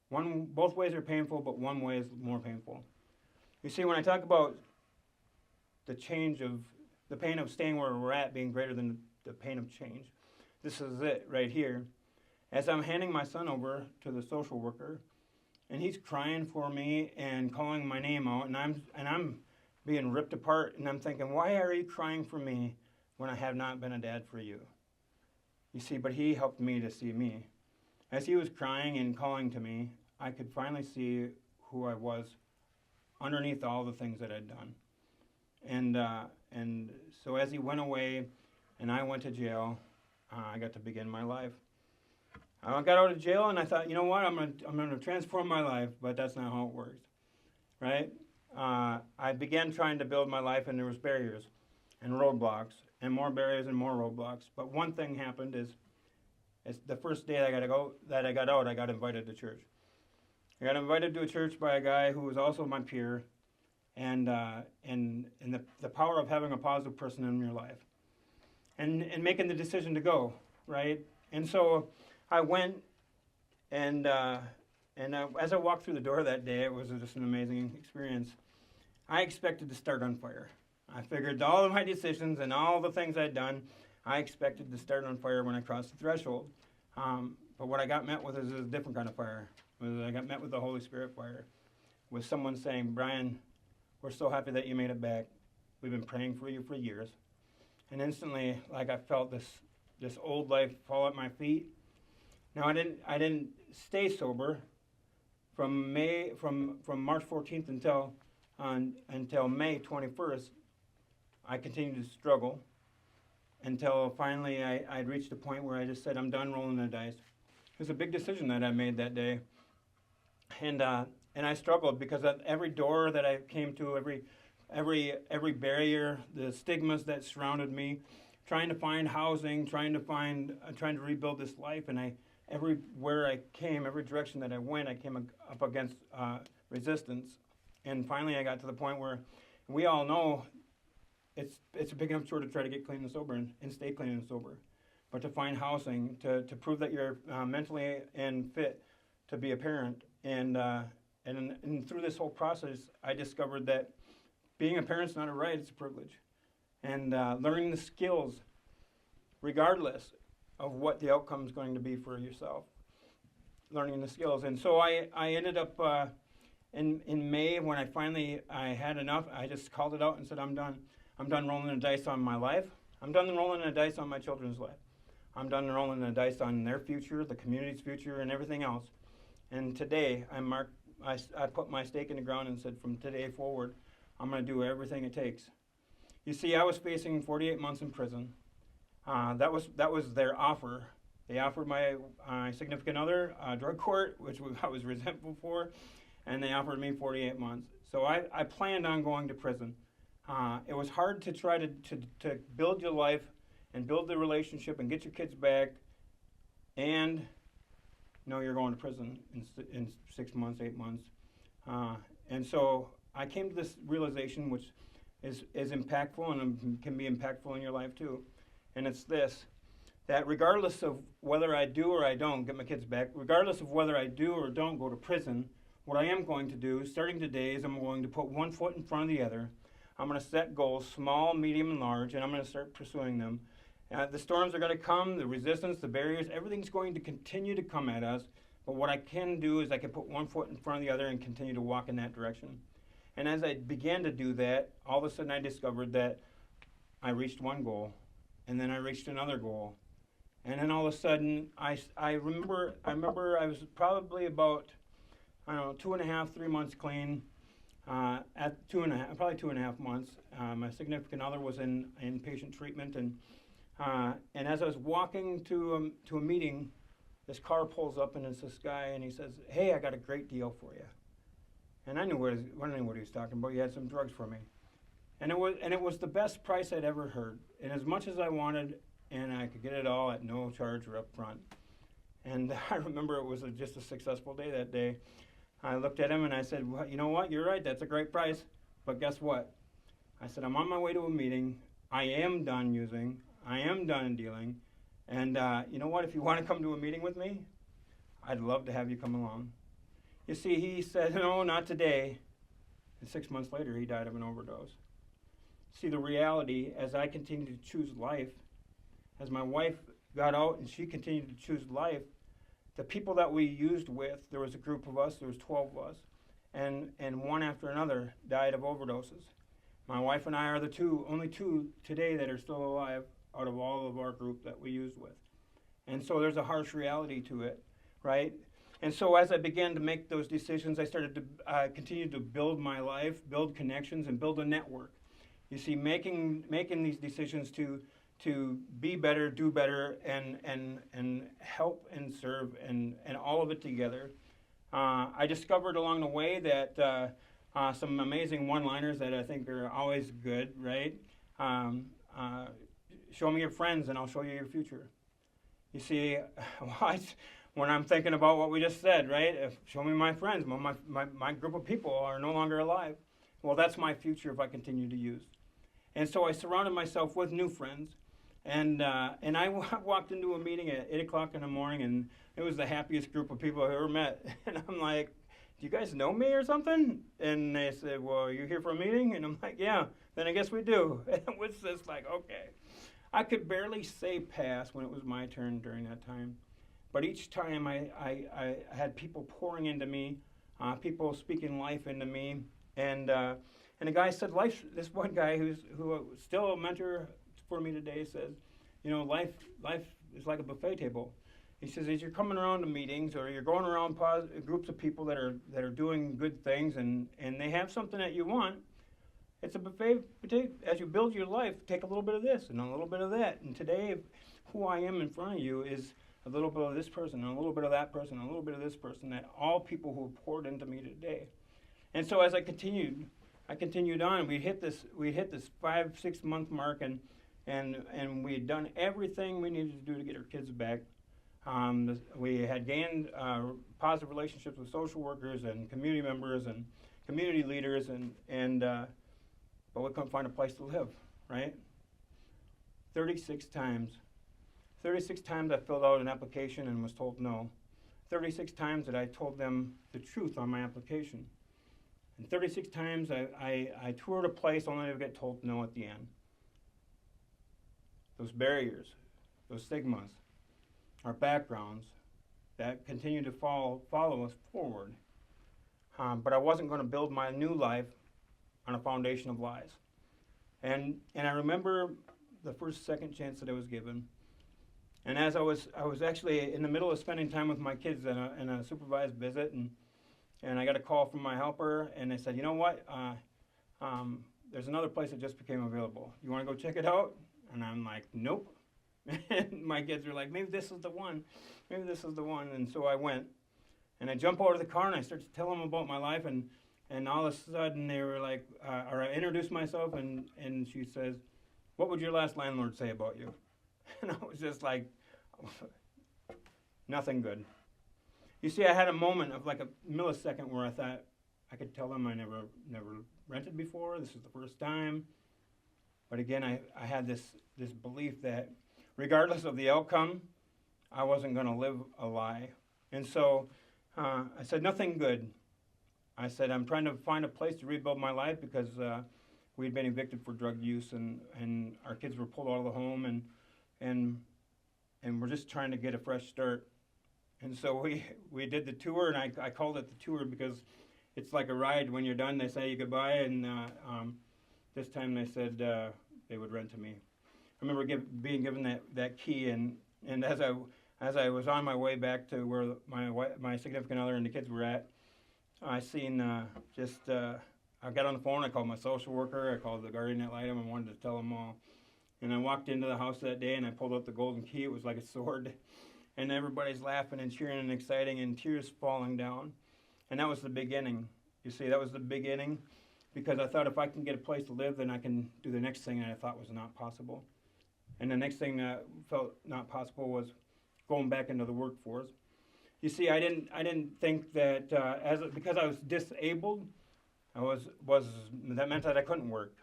Both ways are painful, but one way is more painful." You see, when I talk about the pain of staying where we're at being greater than the pain of change, this is it right here. As I'm handing my son over to the social worker, and he's crying for me and calling my name out, and I'm being ripped apart, and I'm thinking, why are you crying for me when I have not been a dad for you? You see, but he helped me to see me. As he was crying and calling to me, I could finally see who I was underneath all the things that I'd done. And so as he went away and I went to jail, I got to begin my life. I got out of jail and I thought, you know what, I'm gonna transform my life, but that's not how it works, right? I began trying to build my life, and there was barriers and roadblocks and more barriers and more roadblocks. But one thing happened is the first day I got out, I got invited to church. I got invited to a church by a guy who was also my peer, and the power of having a positive person in your life, and making the decision to go, right? And so I went, and as I walked through the door that day, it was just an amazing experience. I expected to start on fire. I figured all of my decisions and all the things I'd done, I expected to start on fire when I crossed the threshold. But what I got met with is a different kind of fire. I got met with the Holy Spirit fire, with someone saying, "Brian, we're so happy that you made it back. We've been praying for you for years." And instantly, like, I felt this old life fall at my feet. Now I didn't stay sober from March 14th until May 21st. I continued to struggle until finally I'd reached a point where I just said, I'm done rolling the dice. It was a big decision that I made that day. And I struggled because at every door that I came to, every barrier, the stigmas that surrounded me, trying to find housing, trying to rebuild this life, and everywhere I came, every direction that I went, I came up against resistance. And finally, I got to the point where we all know it's a big enough chore to try to get clean and sober and stay clean and sober. But to find housing, to prove that you're mentally and fit to be a parent. And through this whole process, I discovered that being a parent's not a right, it's a privilege. And learning the skills, regardless of what the outcome is going to be for yourself. Learning the skills. And so I ended up in May when I had enough. I just called it out and said, I'm done. I'm done rolling the dice on my life. I'm done rolling the dice on my children's life. I'm done rolling the dice on their future, the community's future, and everything else. And today, I put my stake in the ground and said, from today forward, I'm going to do everything it takes. You see, I was facing 48 months in prison. That was their offer. They offered my significant other drug court, which I was resentful for, and they offered me 48 months. So I planned on going to prison. It was hard to try to build your life and build the relationship and get your kids back, and know you're going to prison in 6 months, 8 months. And so I came to this realization, which is impactful and can be impactful in your life too. And it's this, that regardless of whether I do or I don't get my kids back, regardless of whether I do or don't go to prison, what I am going to do, starting today, is I'm going to put one foot in front of the other. I'm going to set goals, small, medium, and large, and I'm going to start pursuing them. The storms are going to come, the resistance, the barriers, everything's going to continue to come at us. But what I can do is I can put one foot in front of the other and continue to walk in that direction. And as I began to do that, all of a sudden I discovered that I reached one goal, and then I reached another goal. And then all of a sudden, I remember I was probably about, 2.5, 3 months clean. At probably 2.5 months, my significant other was in inpatient treatment, and as I was walking to a meeting, this car pulls up and it's this guy, and he says, "Hey, I got a great deal for you." And I knew what he was talking about. He had some drugs for me, and it was the best price I'd ever heard, and as much as I wanted, and I could get it all at no charge or up front. And I remember it was just a successful day that day. I looked at him and I said, "Well, you know what? You're right. That's a great price. But guess what?" I said, "I'm on my way to a meeting. I am done using. I am done dealing. And you know what? If you want to come to a meeting with me, I'd love to have you come along." You see, he said, "No, not today." And 6 months later, he died of an overdose. See, the reality, as I continued to choose life, as my wife got out and she continued to choose life, the people that we used with, there was a group of us, there was 12 of us, and one after another died of overdoses. My wife and I are the only two today that are still alive out of all of our group that we used with. And so there's a harsh reality to it, right? And so as I began to make those decisions, I started to continue to build my life, build connections, and build a network. You see, making these decisions to be better, do better, and help and serve, and all of it together. I discovered along the way that some amazing one-liners that I think are always good, right? Show me your friends and I'll show you your future. You see, when I'm thinking about what we just said, right? Show me my friends. My group of people are no longer alive. Well, that's my future if I continue to use. And so I surrounded myself with new friends. And I walked into a meeting at 8 o'clock in the morning, and it was the happiest group of people I've ever met. And I'm like, "Do you guys know me or something?" And they said, "Well, are you here for a meeting?" And I'm like, "Yeah, then I guess we do." And it was just like, okay. I could barely say pass when it was my turn during that time. But each time I had people pouring into me, people speaking life into me. And a guy said, this one guy who was still a mentor for me today says, life is like a buffet table. He says, as you're coming around to meetings or you're going around groups of people that are doing good things and they have something that you want, it's a buffet. As you build your life, take a little bit of this and a little bit of that. And today, who I am in front of you is a little bit of this person, and a little bit of that person, and a little bit of this person, that all people who have poured into me today. And so as I continued on. We hit this 5-6 month mark, and we had done everything we needed to do to get our kids back. We had gained positive relationships with social workers and community members, and community leaders, but we couldn't find a place to live, right? 36 times. 36 times I filled out an application and was told no. 36 times that I told them the truth on my application. And 36 times I toured a place only to get told no at the end. Those barriers, those stigmas, our backgrounds that continue to follow us forward. But I wasn't going to build my new life on a foundation of lies. And I remember the first second chance that I was given. And as I was actually in the middle of spending time with my kids in a supervised visit, and I got a call from my helper, and they said, you know what, there's another place that just became available. You want to go check it out? And I'm like, nope. And my kids were like, maybe this is the one. Maybe this is the one. And so I went. And I jump out of the car, and I start to tell them about my life, and all of a sudden they were like, or I introduced myself, and she says, what would your last landlord say about you? And I was just like, nothing good. You see, I had a moment of like a millisecond where I thought I could tell them I never rented before. This is the first time. But again, I had this belief that regardless of the outcome, I wasn't going to live a lie. And so I said, nothing good. I said, I'm trying to find a place to rebuild my life because we had been evicted for drug use, and our kids were pulled out of the home, and we're just trying to get a fresh start. And so we did the tour, and I called it the tour because it's like a ride. When you're done, they say goodbye, and this time they said they would rent to me. I remember being given that key, and as I was on my way back to where my significant other and the kids were at, I seen I got on the phone, I called my social worker, I called the guardian ad litem, and wanted to tell them all. And I walked into the house that day, and I pulled out the golden key. It was like a sword. And everybody's laughing and cheering and exciting, and tears falling down. And that was the beginning. You see, that was the beginning, because I thought if I can get a place to live, then I can do the next thing that I thought was not possible. And the next thing that felt not possible was going back into the workforce. You see, I didn't think that because I was disabled, that meant that I couldn't work.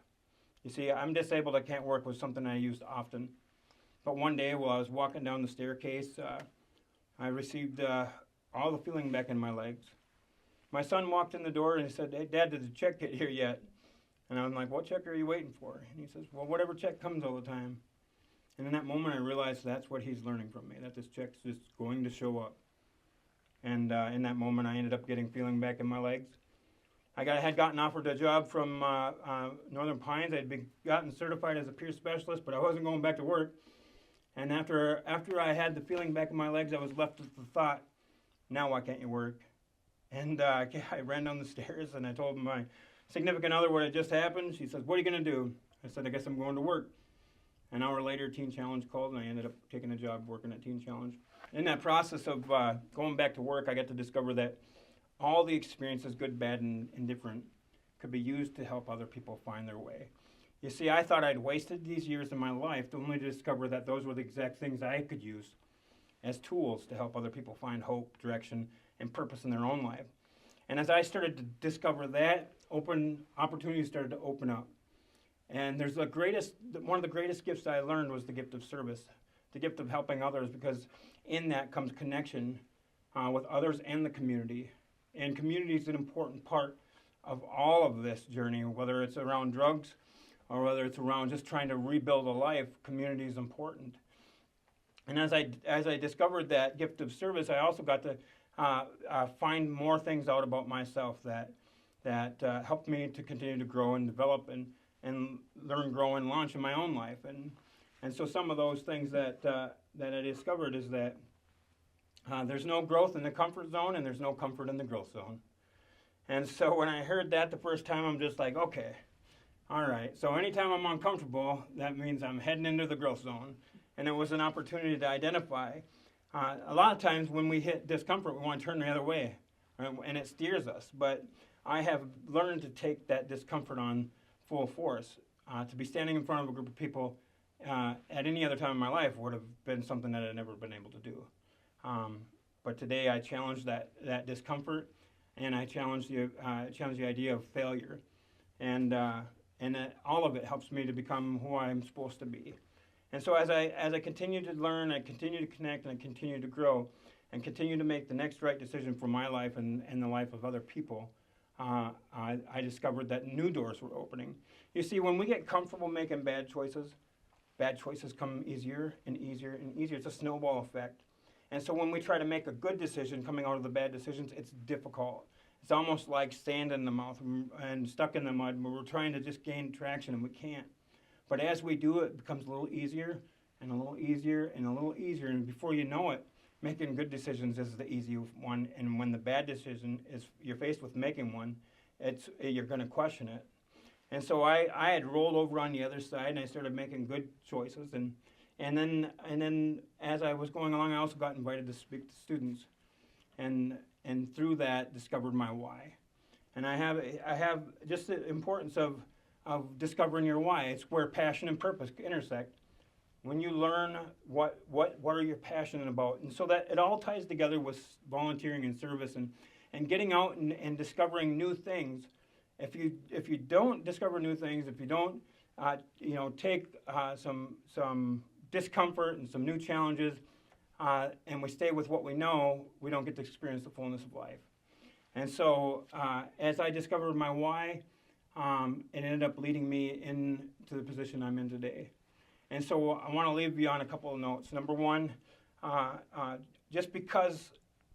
You see, I'm disabled, I can't work was something I used often. But one day while I was walking down the staircase, I received all the feeling back in my legs. My son walked in the door and he said, hey, Dad, did the check get here yet? And I'm like, what check are you waiting for? And he says, well, whatever check comes all the time. And in that moment I realized that's what he's learning from me, that this check's just going to show up. And in that moment I ended up getting feeling back in my legs. I had gotten offered a job from Northern Pines. I'd gotten certified as a peer specialist, but I wasn't going back to work. And after I had the feeling back in my legs, I was left with the thought, now why can't you work? And I ran down the stairs, and I told my significant other what had just happened. She says, what are you going to do? I said, I guess I'm going to work. An hour later, Teen Challenge called, and I ended up taking a job working at Teen Challenge. In that process of going back to work, I got to discover that all the experiences, good, bad, and indifferent, could be used to help other people find their way. You see, I thought I'd wasted these years of my life only to discover that those were the exact things I could use as tools to help other people find hope, direction, and purpose in their own life. And as I started to discover that, opportunities started to open up. And one of the greatest gifts I learned was the gift of service, the gift of helping others, because in that comes connection with others and the community. And community is an important part of all of this journey, whether it's around drugs or whether it's around just trying to rebuild a life. Community is important. And as I discovered that gift of service, I also got to find more things out about myself that helped me to continue to grow and develop and learn, grow, and launch in my own life. And so some of those things that I discovered is that there's no growth in the comfort zone, and there's no comfort in the growth zone. And so when I heard that the first time, I'm just like, okay, all right. So anytime I'm uncomfortable, that means I'm heading into the growth zone. And it was an opportunity to identify. A lot of times when we hit discomfort, we want to turn the other way, right? And it steers us. But I have learned to take that discomfort on full force. To be standing in front of a group of people at any other time in my life would have been something that I'd never been able to do. But today I challenge that discomfort, and I challenge the idea of failure, and all of it helps me to become who I'm supposed to be. And so as I continue to learn, I continue to connect, and I continue to grow, and continue to make the next right decision for my life and the life of other people, I discovered that new doors were opening. You see, when we get comfortable making bad choices come easier and easier and easier. It's a snowball effect. And so when we try to make a good decision coming out of the bad decisions, it's difficult. It's almost like sand in the mouth and stuck in the mud where we're trying to just gain traction and we can't. But as we do, it becomes a little easier and a little easier and a little easier. And before you know it, making good decisions is the easy one. And when the bad decision is you're faced with making one, you're going to question it. And so I had rolled over on the other side, and I started making good choices. And then as I was going along, I also got invited to speak to students, and through that discovered my why. And I have just the importance of discovering your why. It's where passion and purpose intersect. When you learn what are you passionate about, and so that it all ties together with volunteering and service and getting out and discovering new things. If you don't discover new things, if you don't take some discomfort and some new challenges, and we stay with what we know, we don't get to experience the fullness of life. And so as I discovered my why, it ended up leading me into the position I'm in today. And so I want to leave you on a couple of notes. Number one, just because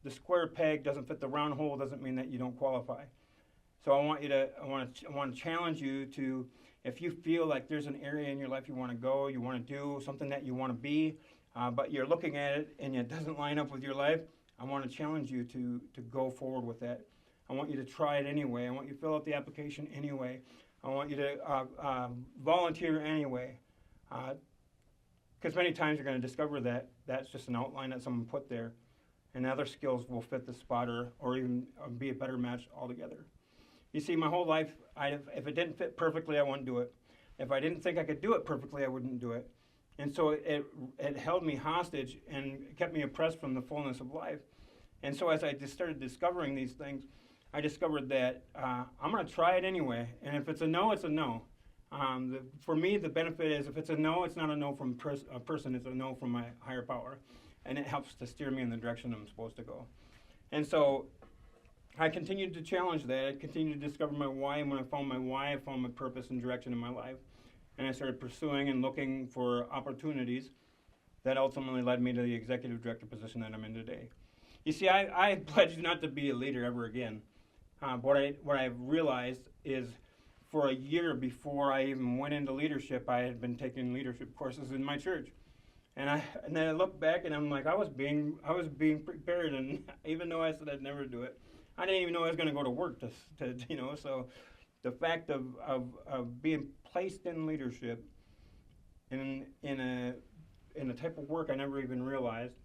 the square peg doesn't fit the round hole doesn't mean that you don't qualify. So I want to challenge you to, if you feel like there's an area in your life you want to go, you want to do something that you want to be, but you're looking at it and it doesn't line up with your life, I want to challenge you to go forward with that. I want you to try it anyway. I want you to fill out the application anyway. I want you to volunteer anyway. Because many times you're going to discover that that's just an outline that someone put there, and other skills will fit the spot or even be a better match altogether. You see, my whole life, if it didn't fit perfectly, I wouldn't do it. If I didn't think I could do it perfectly, I wouldn't do it. And so it held me hostage and kept me oppressed from the fullness of life. And so as I just started discovering these things, I discovered that I'm going to try it anyway. And if it's a no, it's a no. For me, the benefit is if it's a no, it's not a no from a person, it's a no from my higher power. And it helps to steer me in the direction I'm supposed to go. And so I continued to challenge that. I continued to discover my why, and when I found my why, I found my purpose and direction in my life. And I started pursuing and looking for opportunities that ultimately led me to the executive director position that I'm in today. You see, I pledged not to be a leader ever again. What I realized is for a year before I even went into leadership, I had been taking leadership courses in my church. And then I look back and I'm like, I was being prepared, and even though I said I'd never do it, I didn't even know I was going to go to work to so the fact of being placed in leadership in a type of work I never even realized,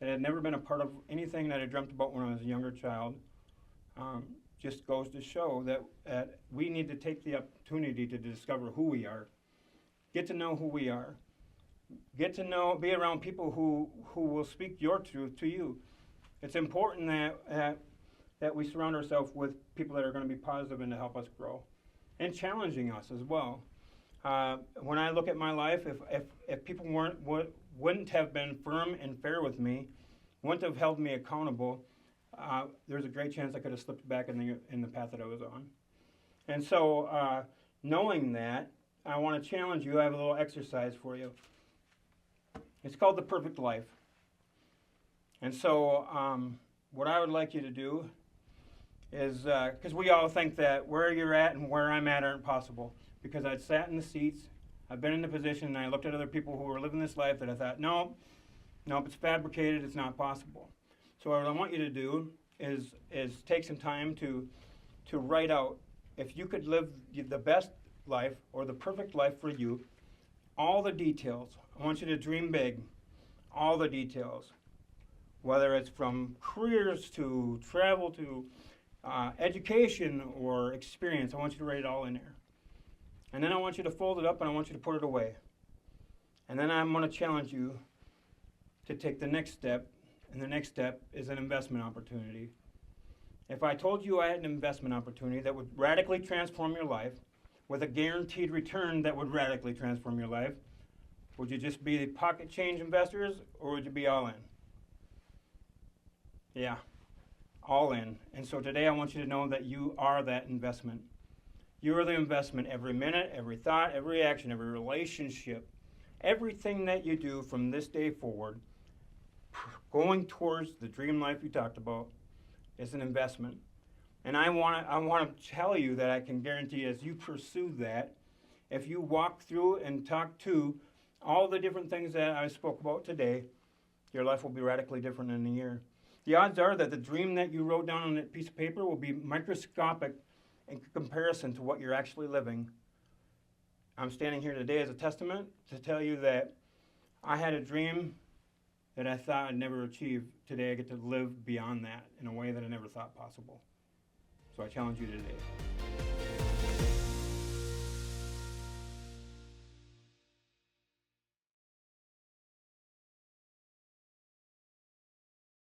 that had never been a part of anything that I dreamt about when I was a younger child, just goes to show that we need to take the opportunity to discover who we are, get to know who we are, be around people who will speak your truth to you. It's important that we surround ourselves with people that are going to be positive and to help us grow, and challenging us as well. When I look at my life, if people wouldn't have been firm and fair with me, wouldn't have held me accountable, there's a great chance I could have slipped back in the path that I was on. And so, knowing that, I want to challenge you. I have a little exercise for you. It's called the perfect life. And so, what I would like you to do is, because we all think that where you're at and where I'm at aren't possible. Because I'd sat in the seats, I've been in the position, and I looked at other people who were living this life that I thought, no, it's fabricated, it's not possible. So what I want you to do is take some time to write out, if you could live the best life or the perfect life for you, all the details. I want you to dream big, all the details, whether it's from careers to travel to education or experience. I want you to write it all in there. And then I want you to fold it up and I want you to put it away. And then I'm going to challenge you to take the next step, and the next step is an investment opportunity. If I told you I had an investment opportunity that would radically transform your life, with a guaranteed return that would radically transform your life, would you just be pocket change investors, or would you be all in? Yeah, all in. And so today I want you to know that you are that investment. You are the investment every minute, every thought, every action, every relationship, everything that you do from this day forward, going towards the dream life you talked about, is an investment. And I want to tell you that I can guarantee as you pursue that, if you walk through and talk to all the different things that I spoke about today, your life will be radically different in a year. The odds are that the dream that you wrote down on that piece of paper will be microscopic in comparison to what you're actually living. I'm standing here today as a testament to tell you that I had a dream that I thought I'd never achieve. Today I get to live beyond that in a way that I never thought possible. So I challenge you today.